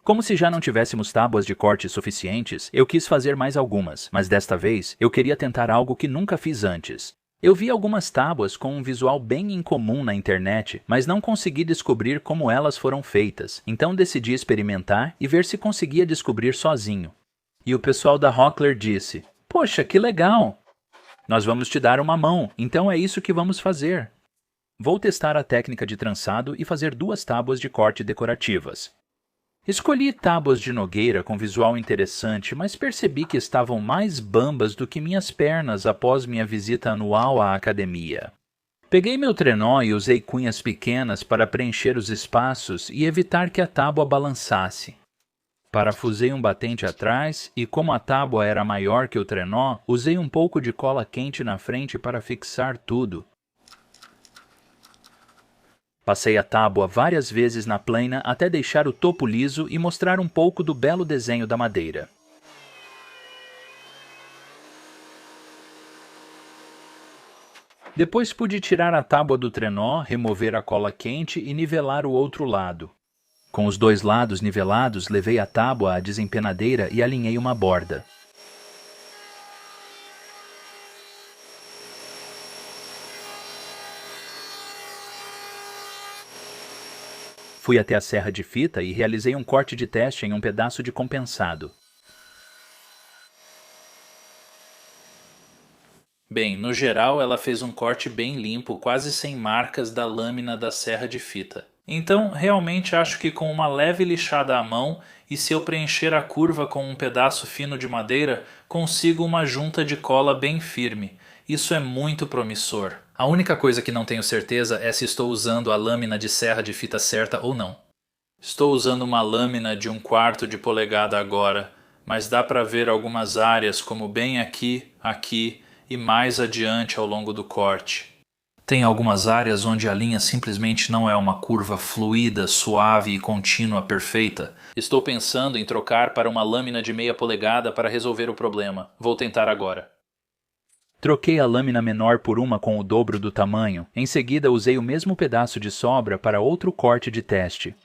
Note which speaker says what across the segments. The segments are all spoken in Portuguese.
Speaker 1: Como se já não tivéssemos tábuas de corte suficientes, eu quis fazer mais algumas, mas desta vez eu queria tentar algo que nunca fiz antes. Eu vi algumas tábuas com um visual bem incomum na internet, mas não consegui descobrir como elas foram feitas, então decidi experimentar e ver se conseguia descobrir sozinho. E o pessoal da Rockler disse: "Poxa, que legal! Nós vamos te dar uma mão, então é isso que vamos fazer." Vou testar a técnica de trançado e fazer 2 tábuas de corte decorativas. Escolhi tábuas de nogueira com visual interessante, mas percebi que estavam mais bambas do que minhas pernas após minha visita anual à academia. Peguei meu trenó e usei cunhas pequenas para preencher os espaços e evitar que a tábua balançasse. Parafusei um batente atrás e, como a tábua era maior que o trenó, usei um pouco de cola quente na frente para fixar tudo. Passei a tábua várias vezes na plana até deixar o topo liso e mostrar um pouco do belo desenho da madeira. Depois pude tirar a tábua do trenó, remover a cola quente e nivelar o outro lado. Com os 2 lados nivelados, levei a tábua à desempenadeira e alinhei uma borda. Fui até a serra de fita e realizei um corte de teste em um pedaço de compensado. Bem, no geral ela fez um corte bem limpo, quase sem marcas da lâmina da serra de fita. Então, realmente acho que com uma leve lixada à mão e se eu preencher a curva com um pedaço fino de madeira, consigo uma junta de cola bem firme. Isso é muito promissor. A única coisa que não tenho certeza é se estou usando a lâmina de serra de fita certa ou não. Estou usando uma lâmina de 1/4 de polegada agora, mas dá para ver algumas áreas como bem aqui, aqui e mais adiante ao longo do corte. Tem algumas áreas onde a linha simplesmente não é uma curva fluida, suave e contínua perfeita. Estou pensando em trocar para uma lâmina de meia polegada para resolver o problema. Vou tentar agora. Troquei a lâmina menor por uma com o dobro do tamanho. Em seguida, usei o mesmo pedaço de sobra para outro corte de teste.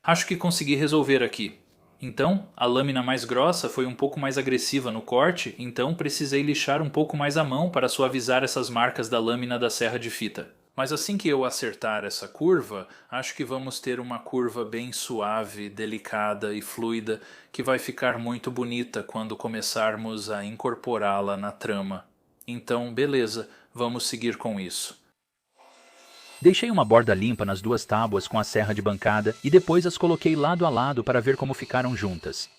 Speaker 1: Acho que consegui resolver aqui. Então, a lâmina mais grossa foi um pouco mais agressiva no corte, então precisei lixar um pouco mais a mão para suavizar essas marcas da lâmina da serra de fita. Mas assim que eu acertar essa curva, acho que vamos ter uma curva bem suave, delicada e fluida, que vai ficar muito bonita quando começarmos a incorporá-la na trama. Então, beleza, vamos seguir com isso. Deixei uma borda limpa nas 2 tábuas com a serra de bancada e depois as coloquei lado a lado para ver como ficaram juntas.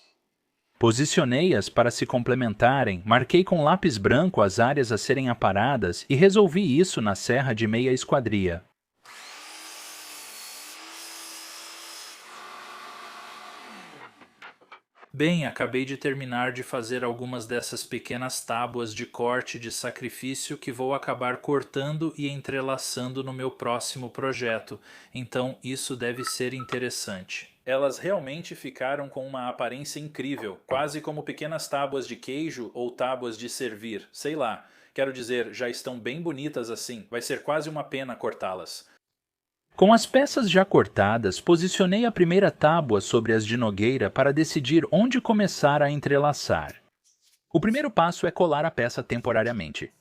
Speaker 1: Posicionei-as para se complementarem, marquei com lápis branco as áreas a serem aparadas e resolvi isso na serra de meia esquadria. Bem, acabei de terminar de fazer algumas dessas pequenas tábuas de corte de sacrifício que vou acabar cortando e entrelaçando no meu próximo projeto, então isso deve ser interessante. Elas realmente ficaram com uma aparência incrível, quase como pequenas tábuas de queijo ou tábuas de servir, sei lá. Quero dizer, já estão bem bonitas assim, vai ser quase uma pena cortá-las. Com as peças já cortadas, posicionei a primeira tábua sobre as de nogueira para decidir onde começar a entrelaçar. O primeiro passo é colar a peça temporariamente.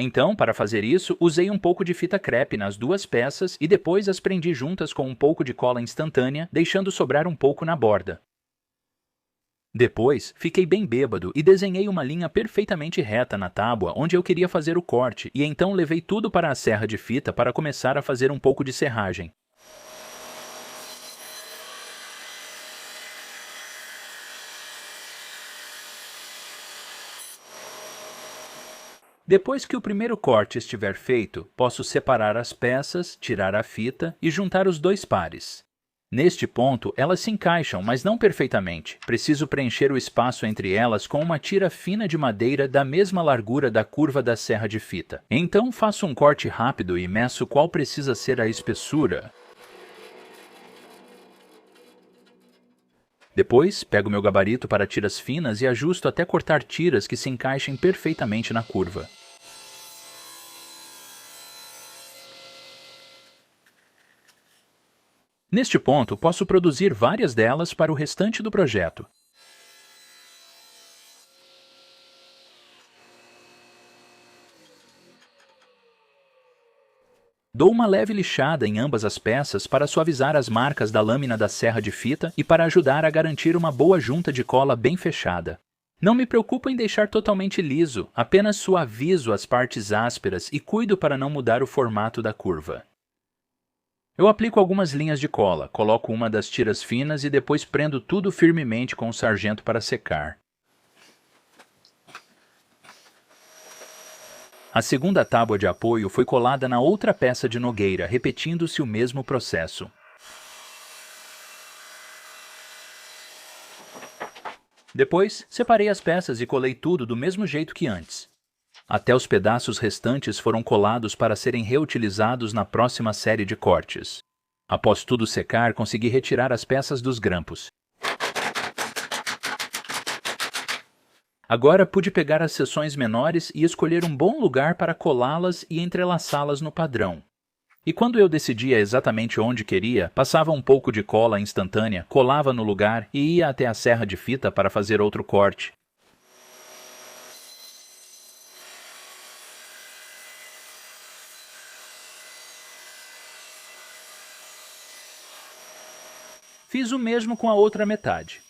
Speaker 1: Então, para fazer isso, usei um pouco de fita crepe nas 2 peças e depois as prendi juntas com um pouco de cola instantânea, deixando sobrar um pouco na borda. Depois, fiquei bem bêbado e desenhei uma linha perfeitamente reta na tábua onde eu queria fazer o corte, e então levei tudo para a serra de fita para começar a fazer um pouco de serragem. Depois que o primeiro corte estiver feito, posso separar as peças, tirar a fita e juntar os 2 pares. Neste ponto, elas se encaixam, mas não perfeitamente. Preciso preencher o espaço entre elas com uma tira fina de madeira da mesma largura da curva da serra de fita. Então faço um corte rápido e meço qual precisa ser a espessura. Depois, pego meu gabarito para tiras finas e ajusto até cortar tiras que se encaixem perfeitamente na curva. Neste ponto, posso produzir várias delas para o restante do projeto. Dou uma leve lixada em ambas as peças para suavizar as marcas da lâmina da serra de fita e para ajudar a garantir uma boa junta de cola bem fechada. Não me preocupo em deixar totalmente liso, apenas suavizo as partes ásperas e cuido para não mudar o formato da curva. Eu aplico algumas linhas de cola, coloco uma das tiras finas e depois prendo tudo firmemente com o sargento para secar. A segunda tábua de apoio foi colada na outra peça de nogueira, repetindo-se o mesmo processo. Depois, separei as peças e colei tudo do mesmo jeito que antes. Até os pedaços restantes foram colados para serem reutilizados na próxima série de cortes. Após tudo secar, consegui retirar as peças dos grampos. Agora pude pegar as seções menores e escolher um bom lugar para colá-las e entrelaçá-las no padrão. E quando eu decidia exatamente onde queria, passava um pouco de cola instantânea, colava no lugar e ia até a serra de fita para fazer outro corte. Fiz o mesmo com a outra metade.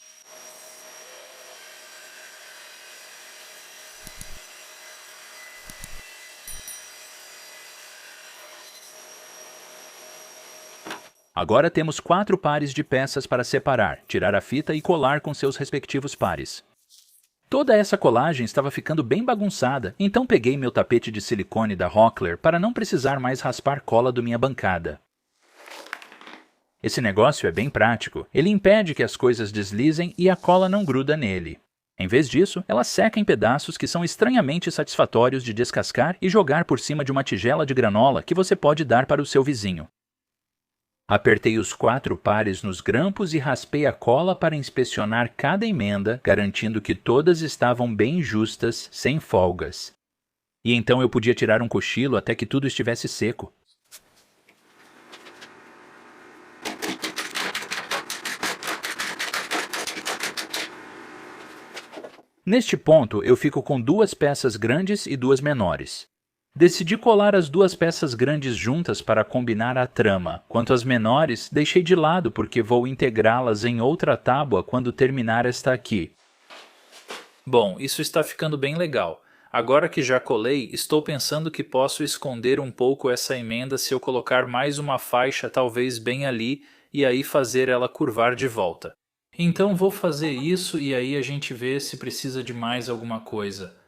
Speaker 1: Agora temos 4 pares de peças para separar, tirar a fita e colar com seus respectivos pares. Toda essa colagem estava ficando bem bagunçada, então peguei meu tapete de silicone da Rockler para não precisar mais raspar cola da minha bancada. Esse negócio é bem prático, ele impede que as coisas deslizem e a cola não gruda nele. Em vez disso, ela seca em pedaços que são estranhamente satisfatórios de descascar e jogar por cima de uma tigela de granola que você pode dar para o seu vizinho. Apertei os 4 pares nos grampos e raspei a cola para inspecionar cada emenda, garantindo que todas estavam bem justas, sem folgas. E então eu podia tirar um cochilo até que tudo estivesse seco. Neste ponto, eu fico com 2 peças grandes e 2 menores. Decidi colar as 2 peças grandes juntas para combinar a trama. Quanto às menores, deixei de lado porque vou integrá-las em outra tábua quando terminar esta aqui. Bom, isso está ficando bem legal. Agora que já colei, estou pensando que posso esconder um pouco essa emenda se eu colocar mais uma faixa talvez bem ali e aí fazer ela curvar de volta. Então vou fazer isso e aí a gente vê se precisa de mais alguma coisa.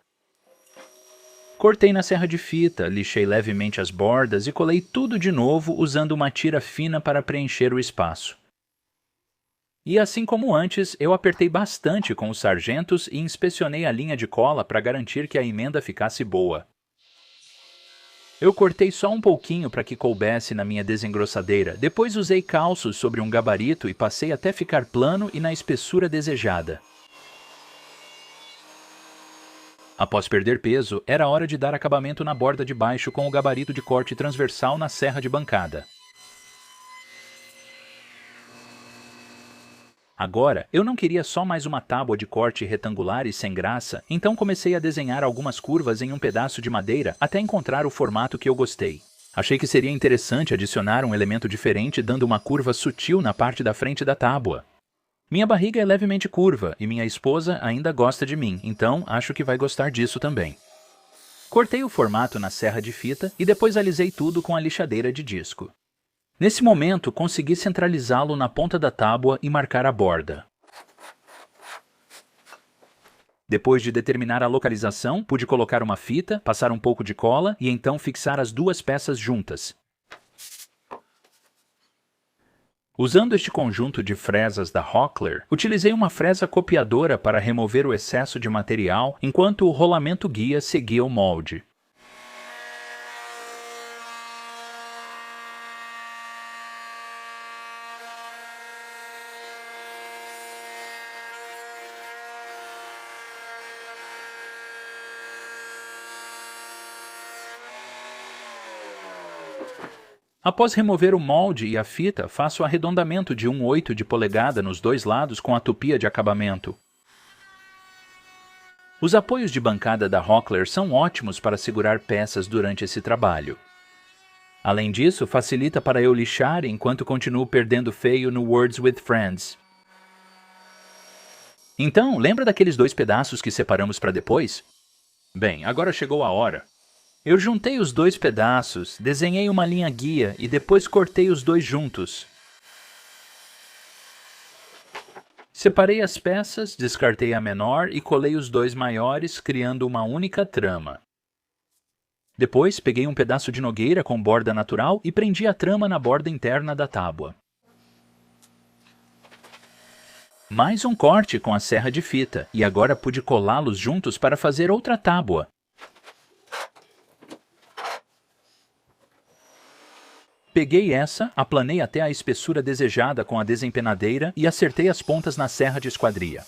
Speaker 1: Cortei na serra de fita, lixei levemente as bordas e colei tudo de novo usando uma tira fina para preencher o espaço. E assim como antes, eu apertei bastante com os sargentos e inspecionei a linha de cola para garantir que a emenda ficasse boa. Eu cortei só um pouquinho para que coubesse na minha desengrossadeira, depois usei calços sobre um gabarito e passei até ficar plano e na espessura desejada. Após perder peso, era hora de dar acabamento na borda de baixo com o gabarito de corte transversal na serra de bancada. Agora, eu não queria só mais uma tábua de corte retangular e sem graça, então comecei a desenhar algumas curvas em um pedaço de madeira até encontrar o formato que eu gostei. Achei que seria interessante adicionar um elemento diferente dando uma curva sutil na parte da frente da tábua. Minha barriga é levemente curva e minha esposa ainda gosta de mim, então acho que vai gostar disso também. Cortei o formato na serra de fita e depois alisei tudo com a lixadeira de disco. Nesse momento, consegui centralizá-lo na ponta da tábua e marcar a borda. Depois de determinar a localização, pude colocar uma fita, passar um pouco de cola e então fixar as 2 peças juntas. Usando este conjunto de fresas da Rockler, utilizei uma fresa copiadora para remover o excesso de material enquanto o rolamento guia seguia o molde. Após remover o molde e a fita, faço o arredondamento de 1/8 de polegada nos dois lados com a tupia de acabamento. Os apoios de bancada da Rockler são ótimos para segurar peças durante esse trabalho. Além disso, facilita para eu lixar enquanto continuo perdendo feio no Words with Friends. Então, lembra daqueles 2 pedaços que separamos para depois? Bem, agora chegou a hora. Eu juntei os 2 pedaços, desenhei uma linha guia e depois cortei os 2 juntos. Separei as peças, descartei a menor e colei os 2 maiores, criando uma única trama. Depois, peguei um pedaço de nogueira com borda natural e prendi a trama na borda interna da tábua. Mais um corte com a serra de fita, e agora pude colá-los juntos para fazer outra tábua. Peguei essa, aplanei até a espessura desejada com a desempenadeira e acertei as pontas na serra de esquadria.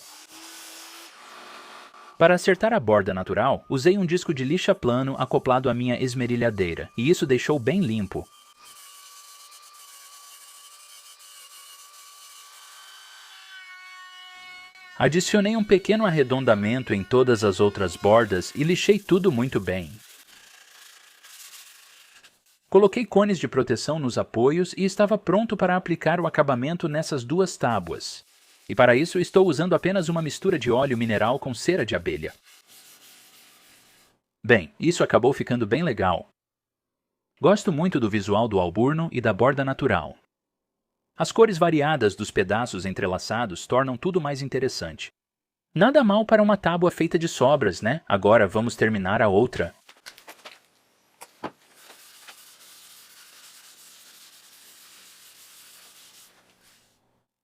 Speaker 1: Para acertar a borda natural, usei um disco de lixa plano acoplado à minha esmerilhadeira, e isso deixou bem limpo. Adicionei um pequeno arredondamento em todas as outras bordas e lixei tudo muito bem. Coloquei cones de proteção nos apoios e estava pronto para aplicar o acabamento nessas 2 tábuas. E para isso estou usando apenas uma mistura de óleo mineral com cera de abelha. Bem, isso acabou ficando bem legal. Gosto muito do visual do alburno e da borda natural. As cores variadas dos pedaços entrelaçados tornam tudo mais interessante. Nada mal para uma tábua feita de sobras, né? Agora vamos terminar a outra.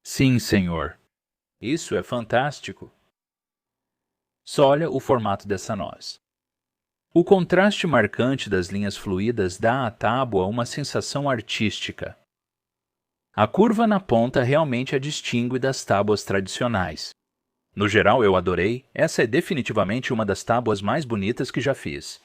Speaker 1: Sim, senhor. Isso é fantástico. Só olha o formato dessa noz. O contraste marcante das linhas fluídas dá à tábua uma sensação artística. A curva na ponta realmente a distingue das tábuas tradicionais. No geral, eu adorei. Essa é definitivamente uma das tábuas mais bonitas que já fiz.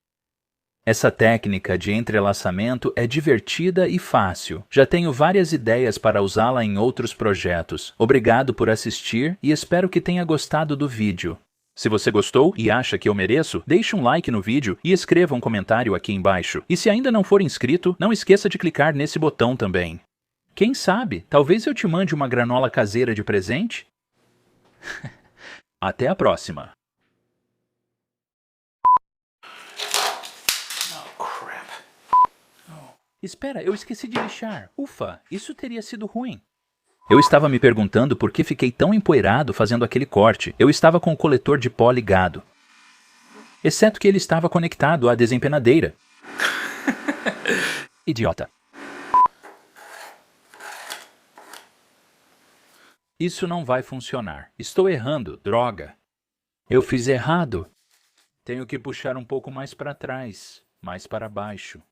Speaker 1: Essa técnica de entrelaçamento é divertida e fácil. Já tenho várias ideias para usá-la em outros projetos. Obrigado por assistir e espero que tenha gostado do vídeo. Se você gostou e acha que eu mereço, deixe um like no vídeo e escreva um comentário aqui embaixo. E se ainda não for inscrito, não esqueça de clicar nesse botão também. Quem sabe, talvez eu te mande uma granola caseira de presente? Até a próxima! Espera, eu esqueci de lixar. Ufa, isso teria sido ruim. Eu estava me perguntando por que fiquei tão empoeirado fazendo aquele corte. Eu estava com o coletor de pó ligado. Exceto que ele estava conectado à desempenadeira. Idiota. Isso não vai funcionar. Estou errando, droga. Eu fiz errado. Tenho que puxar um pouco mais para trás, mais para baixo.